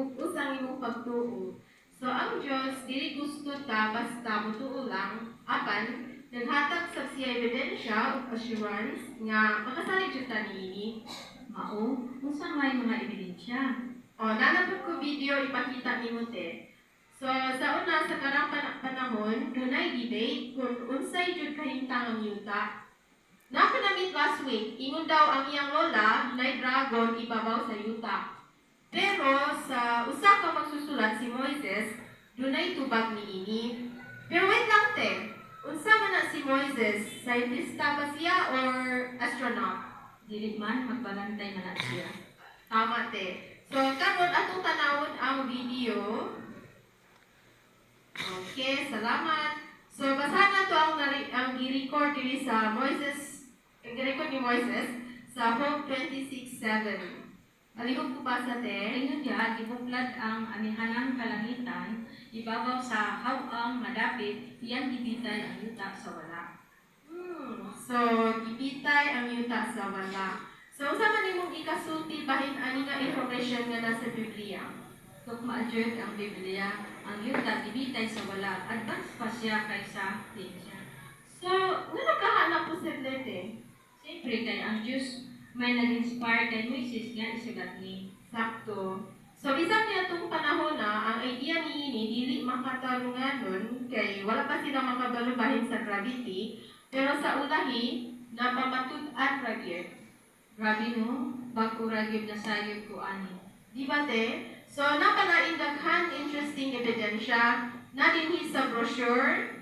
ug usang imong pagtuo. So ang Dios dili gusto ta basta mutuo lang, apan naghatag sa siya ebidensya ug assurance nga makasalig jud ta niini. Mao, unsa may mga ebidensya? O nanapod ko video ipakita nimo te. So sa una sa karang panahon, dunay debate kung unsay jud kahimtang ang yuta. Nako na-meet last week, ingon daw ang iyang lola na dragon ibabaw sa yuta. Pero sa usa ka magsusulat si Moises, dunay tubag niini. Pero wait lang te, unsa man na si Moises? Scientista ba siya or astronaut? Dili man magbalantay man na siya. Tama te. So karon atong tanawon ang video. Okay, salamat. So basahan na to ang gi-record diri sa Moises, gi-record ni Moises sa Hope 26:7. Alihog ko basa te. Ingon diha gibuklad ang amihanang kalangitan, ibabaw sa hawang madapit, iyang gibitay ang yuta sa wala. So gibitay ang yuta sa wala. So unsa man imong ikasulti bahin ani nga information nga nasa Biblia? Tukma jud ang Biblia, ang yuta gibitay sa wala, advance pa siya kaysa siya. So ngano kahanap po sa te? Siyempre kay ang Diyos may nag-inspire kay Moises nga isulat ni. Sakto. So bisan niya itong panahon na ang idea niini dili makatarunganon kay wala pa sila makabalubahin sa gravity, pero sa ulahi napamatud-an ra gyud. Grabe no, bago ragyod na sayod ko ani. Di ba te? So napalain daghan interesting ebidensya na dinhi sa brochure.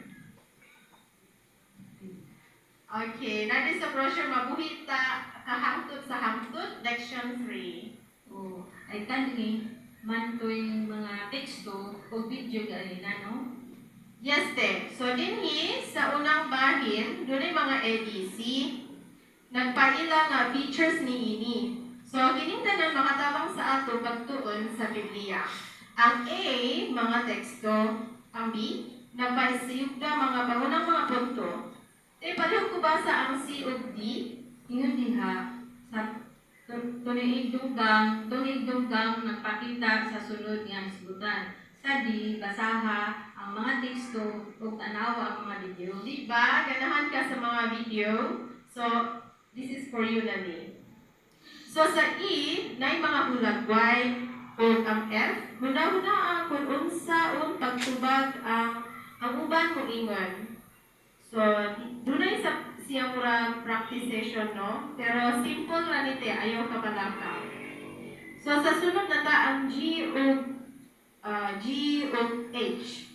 Okay, na sa brochure mabuhit ta kahangtod sa hangtod, lection 3. O, ay tani man to'y mga teksto o video galina no? Yes, te. So, dinhi sa unang bahin, doon ay mga EDC. Nagpaila nga features niini. So, kiningtanan makatabang sa ato pagtuon sa Biblia. Ang A, mga teksto. Ang B, nagpaisiyugda mga pangunang mga punto. Te, palihog ko ba sa ang C ug D? Ingon diha sa tunig dunggang nagpakita sa sunod nga hisgutan. Sa di basaha ang mga teksto ug tanawa ang mga video. Di ba? Ganahan ka sa mga video. So, this is for you na ni. So, sa E, na mga hulagway o ang F, huna-huna kung unsaon pagtubag ang uban mong ingon. So, dunay sa siyang murang practice session, no? Pero simple ra ni te, ayaw ka palaka. So, sa sunod na ta, ang G o H.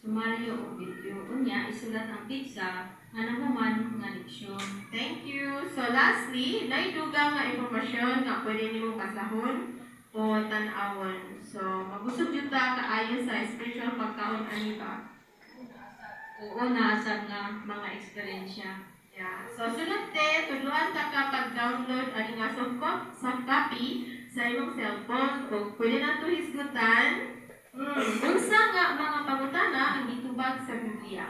Sumaryo o video. Unya, isulat ang pizza nga nahuman nga leksyon. Thank you. So, lastly, naidugang nga informasyon nga pwede nimo basahon o tan-awon. So, magusog jud ta kaayo sa spiritual pagkaon ani ba? Oo, naasab nga mga eksperyensya. Yeah. So, sunod te, tudloan ta ka pag-download ani nga soft copy sa imong cellphone o pwede na to hisgutan. Unsa nga mga pangutana ang gitubag sa Biblia?